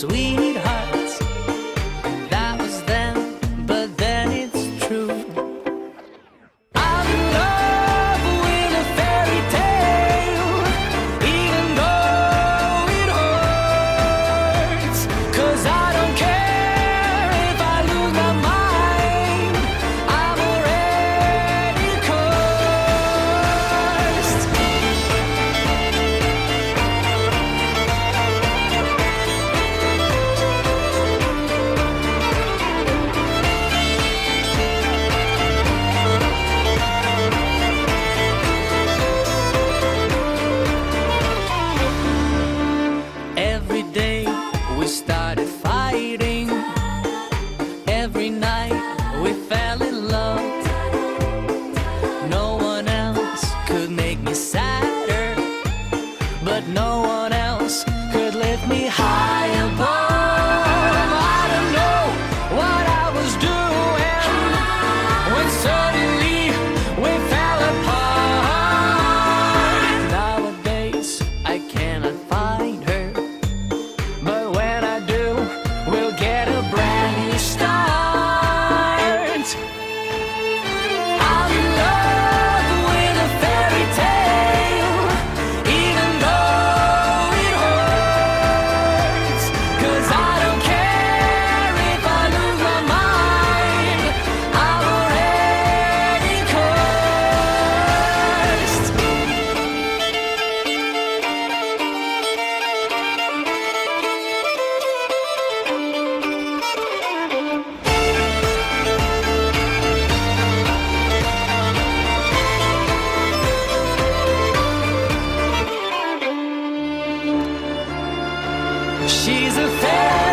sweethearts. That was then, but then it's true. I'm in love with a fairy tale, even though it hurts. 'Cause I don't care if I lose my mind, I'm already cursed. Every day we started fighting. Every night we fell in love. No one else could make me sadder, but no one else could lift me high above. I don't know what I was doing when suddenly we fell apart. Nowadays I cannot find her, but when I do, we'll get a brand new start. I'm in love with a fairy tale, even though it hurts. 'Cause I don't care if I lose my mind, I'm already cursed. She's a fairy